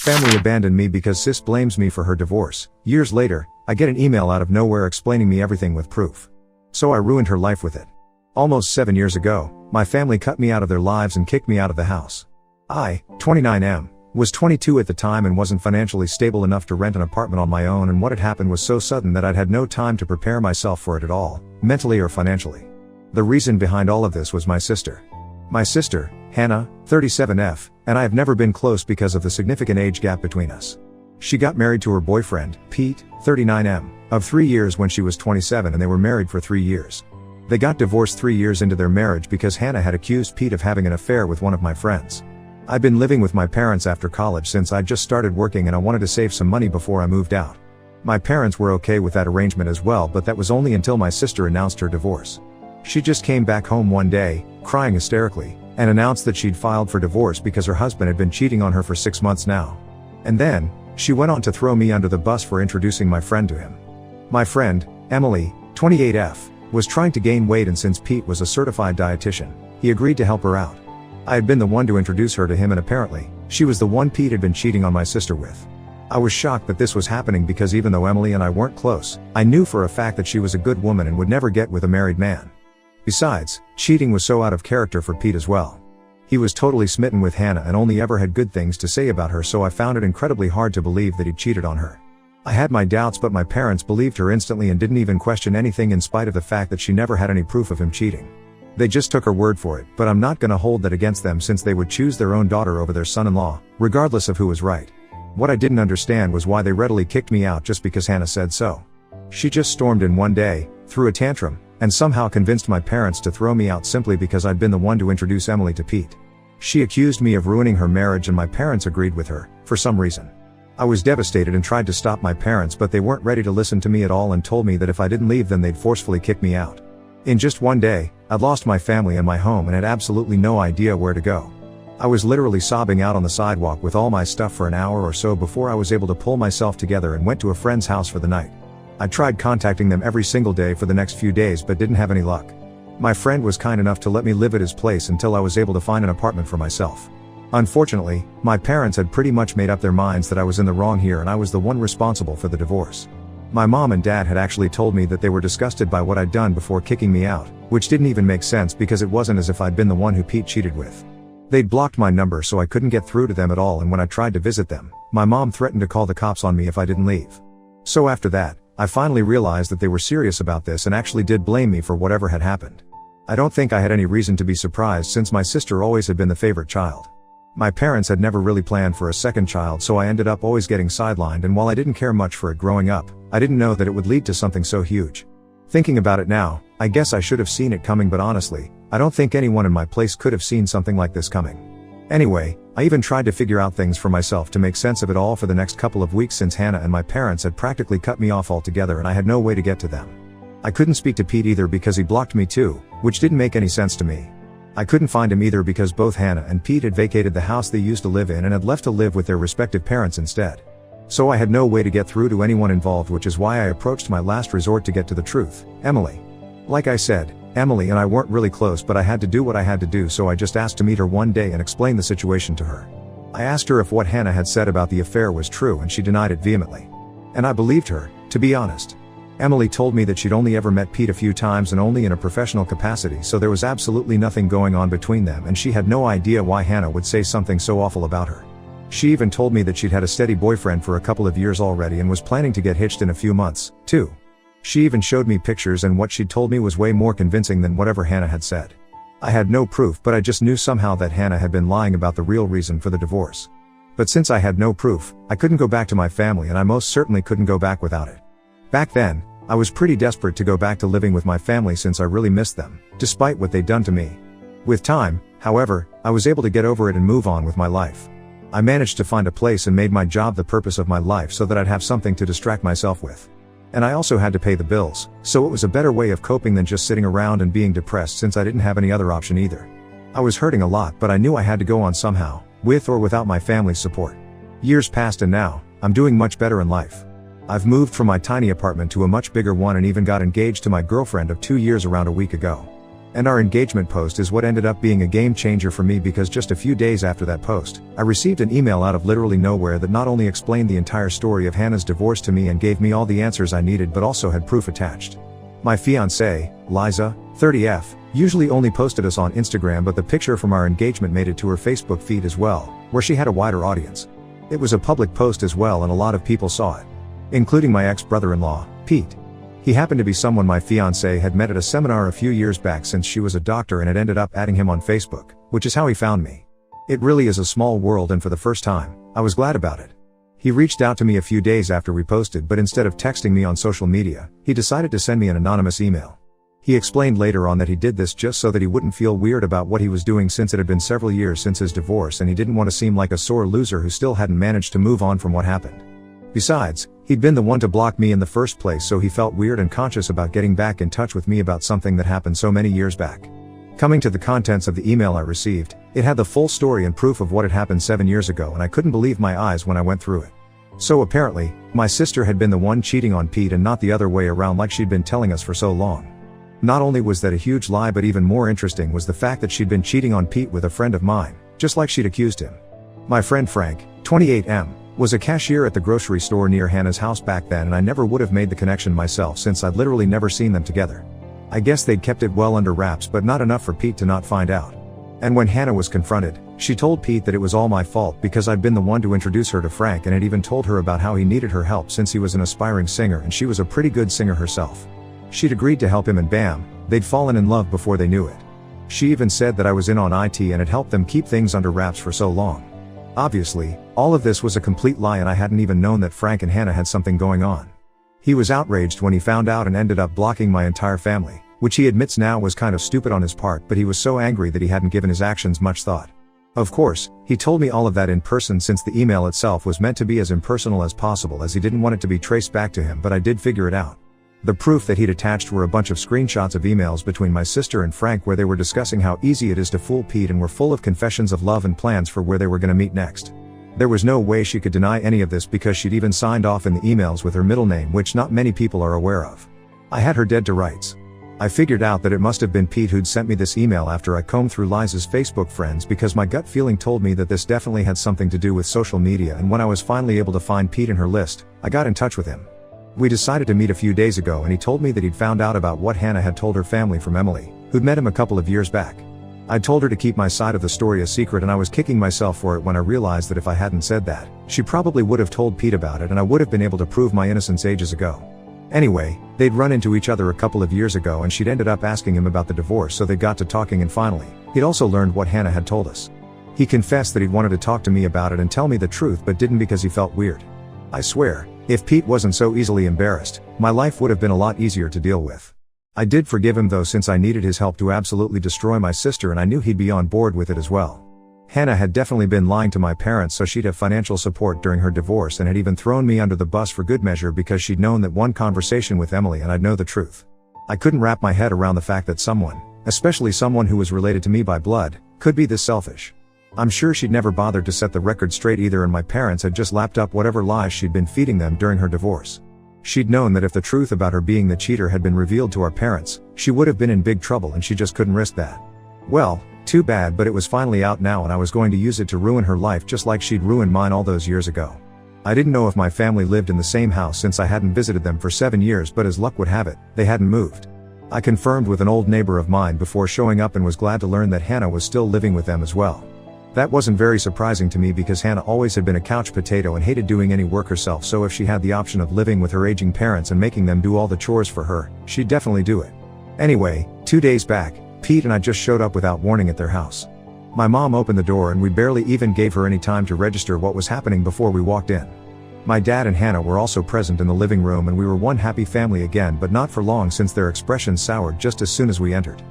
Family abandoned me because sis blames me for her divorce. Years later, I get an email out of nowhere explaining me everything with proof. So I ruined her life with it. Almost 7 years ago, my family cut me out of their lives and kicked me out of the house. I, 29M, was 22 at the time and wasn't financially stable enough to rent an apartment on my own, and what had happened was so sudden that I'd had no time to prepare myself for it at all, mentally or financially. The reason behind all of this was my sister. My sister, Hannah, 37F, and I have never been close because of the significant age gap between us. She got married to her boyfriend, Pete, 39M, of 3 years when she was 27, and they were married for 3 years. They got divorced 3 years into their marriage because Hannah had accused Pete of having an affair with one of my friends. I'd been living with my parents after college since I'd just started working, and I wanted to save some money before I moved out. My parents were okay with that arrangement as well, but that was only until my sister announced her divorce. She just came back home one day, crying hysterically, and announced that she'd filed for divorce because her husband had been cheating on her for 6 months now. And then, she went on to throw me under the bus for introducing my friend to him. My friend, Emily, 28F, was trying to gain weight, and since Pete was a certified dietitian, he agreed to help her out. I had been the one to introduce her to him, and apparently, she was the one Pete had been cheating on my sister with. I was shocked that this was happening because even though Emily and I weren't close, I knew for a fact that she was a good woman and would never get with a married man. Besides, cheating was so out of character for Pete as well. He was totally smitten with Hannah and only ever had good things to say about her, so I found it incredibly hard to believe that he'd cheated on her. I had my doubts, but my parents believed her instantly and didn't even question anything, in spite of the fact that she never had any proof of him cheating. They just took her word for it, but I'm not gonna hold that against them since they would choose their own daughter over their son-in-law, regardless of who was right. What I didn't understand was why they readily kicked me out just because Hannah said so. She just stormed in one day, threw a tantrum, and somehow convinced my parents to throw me out simply because I'd been the one to introduce Emily to Pete. She accused me of ruining her marriage, and my parents agreed with her, for some reason. I was devastated and tried to stop my parents, but they weren't ready to listen to me at all and told me that if I didn't leave then they'd forcefully kick me out. In just one day, I'd lost my family and my home and had absolutely no idea where to go. I was literally sobbing out on the sidewalk with all my stuff for an hour or so before I was able to pull myself together and went to a friend's house for the night. I tried contacting them every single day for the next few days but didn't have any luck. My friend was kind enough to let me live at his place until I was able to find an apartment for myself. Unfortunately, my parents had pretty much made up their minds that I was in the wrong here and I was the one responsible for the divorce. My mom and dad had actually told me that they were disgusted by what I'd done before kicking me out, which didn't even make sense because it wasn't as if I'd been the one who Pete cheated with. They'd blocked my number so I couldn't get through to them at all, and when I tried to visit them, my mom threatened to call the cops on me if I didn't leave. So after that, I finally realized that they were serious about this and actually did blame me for whatever had happened. I don't think I had any reason to be surprised since my sister always had been the favorite child. My parents had never really planned for a second child, so I ended up always getting sidelined, and while I didn't care much for it growing up, I didn't know that it would lead to something so huge. Thinking about it now, I guess I should have seen it coming, but honestly, I don't think anyone in my place could have seen something like this coming. Anyway, I even tried to figure out things for myself to make sense of it all for the next couple of weeks since Hannah and my parents had practically cut me off altogether and I had no way to get to them. I couldn't speak to Pete either because he blocked me too, which didn't make any sense to me. I couldn't find him either because both Hannah and Pete had vacated the house they used to live in and had left to live with their respective parents instead. So I had no way to get through to anyone involved, which is why I approached my last resort to get to the truth, Emily. Like I said, Emily and I weren't really close, but I had to do what I had to do, so I just asked to meet her one day and explain the situation to her. I asked her if what Hannah had said about the affair was true, and she denied it vehemently. And I believed her, to be honest. Emily told me that she'd only ever met Pete a few times and only in a professional capacity, so there was absolutely nothing going on between them, and she had no idea why Hannah would say something so awful about her. She even told me that she'd had a steady boyfriend for a couple of years already and was planning to get hitched in a few months, too. She even showed me pictures, and what she'd told me was way more convincing than whatever Hannah had said. I had no proof, but I just knew somehow that Hannah had been lying about the real reason for the divorce. But since I had no proof, I couldn't go back to my family, and I most certainly couldn't go back without it. Back then, I was pretty desperate to go back to living with my family since I really missed them, despite what they'd done to me. With time, however, I was able to get over it and move on with my life. I managed to find a place and made my job the purpose of my life so that I'd have something to distract myself with. And I also had to pay the bills, so it was a better way of coping than just sitting around and being depressed since I didn't have any other option either. I was hurting a lot, but I knew I had to go on somehow, with or without my family's support. Years passed and now, I'm doing much better in life. I've moved from my tiny apartment to a much bigger one and even got engaged to my girlfriend of 2 years around a week ago. And our engagement post is what ended up being a game changer for me, because just a few days after that post, I received an email out of literally nowhere that not only explained the entire story of Hannah's divorce to me and gave me all the answers I needed, but also had proof attached. My fiancée, Liza, 30F, usually only posted us on Instagram, but the picture from our engagement made it to her Facebook feed as well, where she had a wider audience. It was a public post as well, and a lot of people saw it, including my ex-brother-in-law, Pete. He happened to be someone my fiancée had met at a seminar a few years back, since she was a doctor, and had ended up adding him on Facebook, which is how he found me. It really is a small world, and for the first time, I was glad about it. He reached out to me a few days after we posted, but instead of texting me on social media, he decided to send me an anonymous email. He explained later on that he did this just so that he wouldn't feel weird about what he was doing, since it had been several years since his divorce and he didn't want to seem like a sore loser who still hadn't managed to move on from what happened. Besides, he'd been the one to block me in the first place, so he felt weird and conscious about getting back in touch with me about something that happened so many years back. Coming to the contents of the email I received, it had the full story and proof of what had happened 7 years ago, and I couldn't believe my eyes when I went through it. So apparently, my sister had been the one cheating on Pete and not the other way around like she'd been telling us for so long. Not only was that a huge lie, but even more interesting was the fact that she'd been cheating on Pete with a friend of mine, just like she'd accused him. My friend Frank, 28M, was a cashier at the grocery store near Hannah's house back then, and I never would have made the connection myself, since I'd literally never seen them together. I guess they'd kept it well under wraps, but not enough for Pete to not find out. And when Hannah was confronted, she told Pete that it was all my fault because I'd been the one to introduce her to Frank, and had even told her about how he needed her help since he was an aspiring singer and she was a pretty good singer herself. She'd agreed to help him, and bam, they'd fallen in love before they knew it. She even said that I was in on IT and had helped them keep things under wraps for so long. Obviously, all of this was a complete lie, and I hadn't even known that Frank and Hannah had something going on. He was outraged when he found out and ended up blocking my entire family, which he admits now was kind of stupid on his part, but he was so angry that he hadn't given his actions much thought. Of course, he told me all of that in person, since the email itself was meant to be as impersonal as possible, as he didn't want it to be traced back to him, but I did figure it out. The proof that he'd attached were a bunch of screenshots of emails between my sister and Frank where they were discussing how easy it is to fool Pete, and were full of confessions of love and plans for where they were going to meet next. There was no way she could deny any of this, because she'd even signed off in the emails with her middle name, which not many people are aware of. I had her dead to rights. I figured out that it must have been Pete who'd sent me this email after I combed through Liza's Facebook friends, because my gut feeling told me that this definitely had something to do with social media, and when I was finally able to find Pete in her list, I got in touch with him. We decided to meet a few days ago, and he told me that he'd found out about what Hannah had told her family from Emily, who'd met him a couple of years back. I told her to keep my side of the story a secret, and I was kicking myself for it when I realized that if I hadn't said that, she probably would have told Pete about it, and I would have been able to prove my innocence ages ago. Anyway, they'd run into each other a couple of years ago, and she'd ended up asking him about the divorce, so they got to talking, and finally, he'd also learned what Hannah had told us. He confessed that he'd wanted to talk to me about it and tell me the truth, but didn't because he felt weird. I swear, if Pete wasn't so easily embarrassed, my life would have been a lot easier to deal with. I did forgive him though, since I needed his help to absolutely destroy my sister, and I knew he'd be on board with it as well. Hannah had definitely been lying to my parents so she'd have financial support during her divorce, and had even thrown me under the bus for good measure because she'd known that one conversation with Emily and I'd know the truth. I couldn't wrap my head around the fact that someone, especially someone who was related to me by blood, could be this selfish. I'm sure she'd never bothered to set the record straight either, and my parents had just lapped up whatever lies she'd been feeding them during her divorce. She'd known that if the truth about her being the cheater had been revealed to our parents, she would have been in big trouble, and she just couldn't risk that. Well, too bad, but it was finally out now, and I was going to use it to ruin her life just like she'd ruined mine all those years ago. I didn't know if my family lived in the same house since I hadn't visited them for 7 years, but as luck would have it, they hadn't moved. I confirmed with an old neighbor of mine before showing up, and was glad to learn that Hannah was still living with them as well. That wasn't very surprising to me, because Hannah always had been a couch potato and hated doing any work herself, so if she had the option of living with her aging parents and making them do all the chores for her, she'd definitely do it. Anyway, 2 days back, Pete and I just showed up without warning at their house. My mom opened the door, and we barely even gave her any time to register what was happening before we walked in. My dad and Hannah were also present in the living room, and we were one happy family again, but not for long, since their expressions soured just as soon as we entered.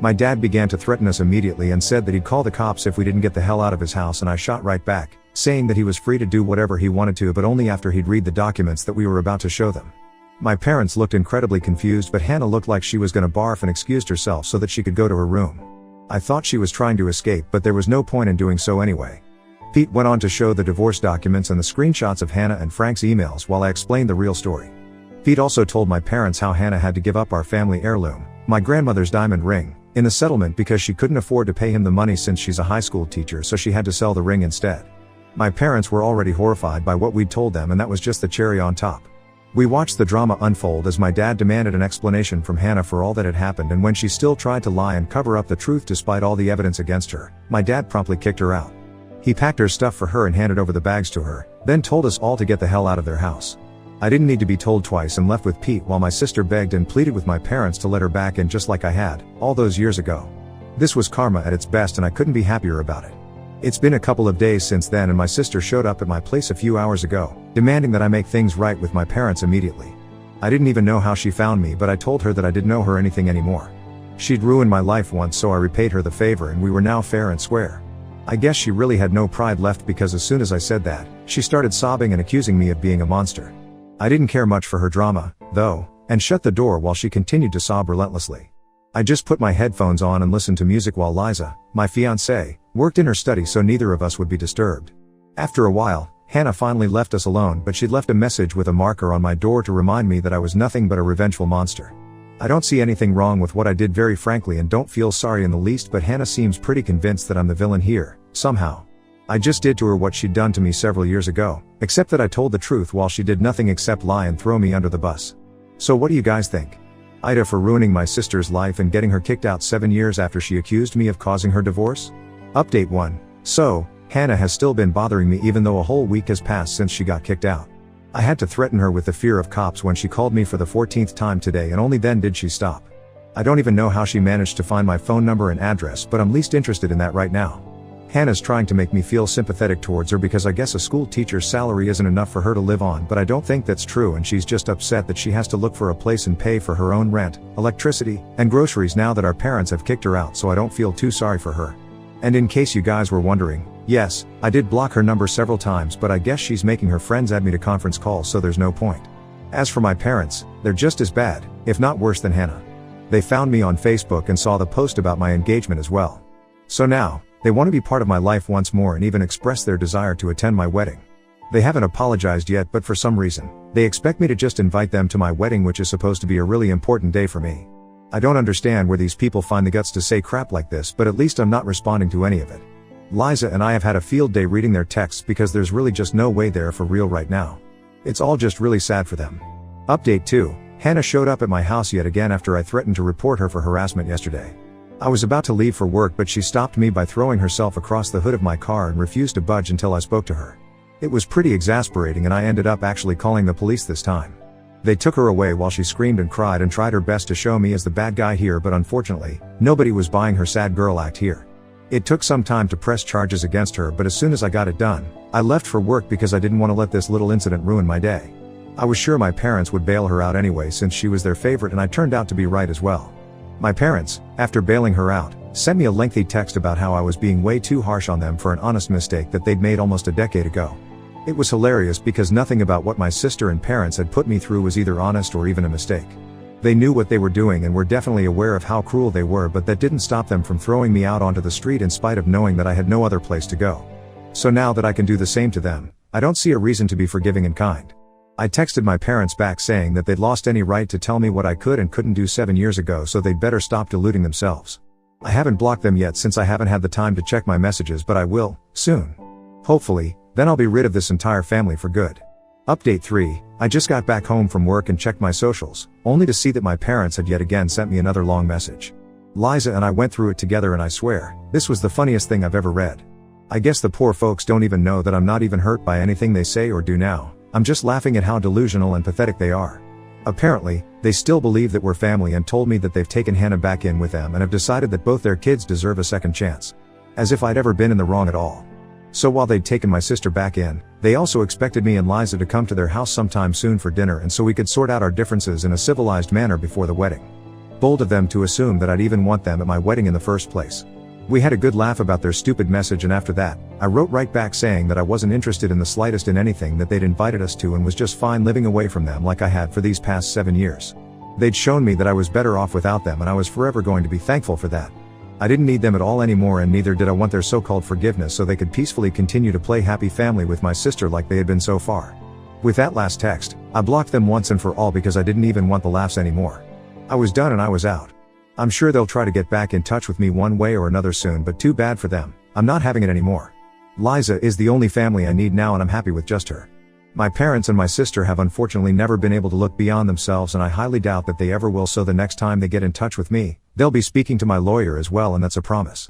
My dad began to threaten us immediately and said that he'd call the cops if we didn't get the hell out of his house, and I shot right back, saying that he was free to do whatever he wanted to, but only after he'd read the documents that we were about to show them. My parents looked incredibly confused, but Hannah looked like she was gonna barf and excused herself so that she could go to her room. I thought she was trying to escape, but there was no point in doing so anyway. Pete went on to show the divorce documents and the screenshots of Hannah and Frank's emails while I explained the real story. Pete also told my parents how Hannah had to give up our family heirloom, my grandmother's diamond ring, in the settlement because she couldn't afford to pay him the money since she's a high school teacher, so she had to sell the ring instead. My parents were already horrified by what we'd told them, and that was just the cherry on top. We watched the drama unfold as my dad demanded an explanation from Hannah for all that had happened, and when she still tried to lie and cover up the truth despite all the evidence against her, my dad promptly kicked her out. He packed her stuff for her and handed over the bags to her, then told us all to get the hell out of their house. I didn't need to be told twice and left with Pete while my sister begged and pleaded with my parents to let her back in just like I had, all those years ago. This was karma at its best, and I couldn't be happier about it. It's been a couple of days since then, and my sister showed up at my place a few hours ago, demanding that I make things right with my parents immediately. I didn't even know how she found me, but I told her that I didn't owe her anything anymore. She'd ruined my life once, so I repaid her the favor and we were now fair and square. I guess she really had no pride left, because as soon as I said that, she started sobbing and accusing me of being a monster. I didn't care much for her drama, though, and shut the door while she continued to sob relentlessly. I just put my headphones on and listened to music while Liza, my fiancée, worked in her study so neither of us would be disturbed. After a while, Hannah finally left us alone, but she'd left a message with a marker on my door to remind me that I was nothing but a revengeful monster. I don't see anything wrong with what I did, very frankly, and don't feel sorry in the least, but Hannah seems pretty convinced that I'm the villain here, somehow. I just did to her what she'd done to me several years ago, except that I told the truth while she did nothing except lie and throw me under the bus. So what do you guys think? Ida for ruining my sister's life and getting her kicked out 7 years after she accused me of causing her divorce? Update 1. So, Hannah has still been bothering me even though a whole week has passed since she got kicked out. I had to threaten her with the fear of cops when she called me for the 14th time today, and only then did she stop. I don't even know how she managed to find my phone number and address, but I'm least interested in that right now. Hannah's trying to make me feel sympathetic towards her because I guess a school teacher's salary isn't enough for her to live on, but I don't think that's true, and she's just upset that she has to look for a place and pay for her own rent, electricity, and groceries now that our parents have kicked her out, so I don't feel too sorry for her. And in case you guys were wondering, yes, I did block her number several times, but I guess she's making her friends add me to conference calls, so there's no point. As for my parents, they're just as bad, if not worse than Hannah. They found me on Facebook and saw the post about my engagement as well. So now, they want to be part of my life once more and even express their desire to attend my wedding. They haven't apologized yet, but for some reason, they expect me to just invite them to my wedding, which is supposed to be a really important day for me. I don't understand where these people find the guts to say crap like this, but at least I'm not responding to any of it. Liza and I have had a field day reading their texts because there's really just no way they're for real right now. It's all just really sad for them. Update 2. Hannah showed up at my house yet again after I threatened to report her for harassment yesterday. I was about to leave for work, but she stopped me by throwing herself across the hood of my car and refused to budge until I spoke to her. It was pretty exasperating, and I ended up actually calling the police this time. They took her away while she screamed and cried and tried her best to show me as the bad guy here, but unfortunately, nobody was buying her sad girl act here. It took some time to press charges against her, but as soon as I got it done, I left for work because I didn't want to let this little incident ruin my day. I was sure my parents would bail her out anyway since she was their favorite, and I turned out to be right as well. My parents, after bailing her out, sent me a lengthy text about how I was being way too harsh on them for an honest mistake that they'd made almost a decade ago. It was hilarious because nothing about what my sister and parents had put me through was either honest or even a mistake. They knew what they were doing and were definitely aware of how cruel they were, but that didn't stop them from throwing me out onto the street in spite of knowing that I had no other place to go. So now that I can do the same to them, I don't see a reason to be forgiving and kind. I texted my parents back saying that they'd lost any right to tell me what I could and couldn't do 7 years ago, so they'd better stop deluding themselves. I haven't blocked them yet since I haven't had the time to check my messages, but I will, soon. Hopefully, then I'll be rid of this entire family for good. Update 3. I just got back home from work and checked my socials, only to see that my parents had yet again sent me another long message. Liza and I went through it together, and I swear, this was the funniest thing I've ever read. I guess the poor folks don't even know that I'm not even hurt by anything they say or do now. I'm just laughing at how delusional and pathetic they are. Apparently, they still believe that we're family and told me that they've taken Hannah back in with them and have decided that both their kids deserve a second chance. As if I'd ever been in the wrong at all. So while they'd taken my sister back in, they also expected me and Liza to come to their house sometime soon for dinner, and so we could sort out our differences in a civilized manner before the wedding. Bold of them to assume that I'd even want them at my wedding in the first place. We had a good laugh about their stupid message, and after that, I wrote right back saying that I wasn't interested in the slightest in anything that they'd invited us to and was just fine living away from them like I had for these past 7 years. They'd shown me that I was better off without them, and I was forever going to be thankful for that. I didn't need them at all anymore, and neither did I want their so-called forgiveness, so they could peacefully continue to play happy family with my sister like they had been so far. With that last text, I blocked them once and for all because I didn't even want the laughs anymore. I was done and I was out. I'm sure they'll try to get back in touch with me one way or another soon, but too bad for them. I'm not having it anymore. Liza is the only family I need now, and I'm happy with just her. My parents and my sister have unfortunately never been able to look beyond themselves, and I highly doubt that they ever will, so the next time they get in touch with me, they'll be speaking to my lawyer as well, and that's a promise.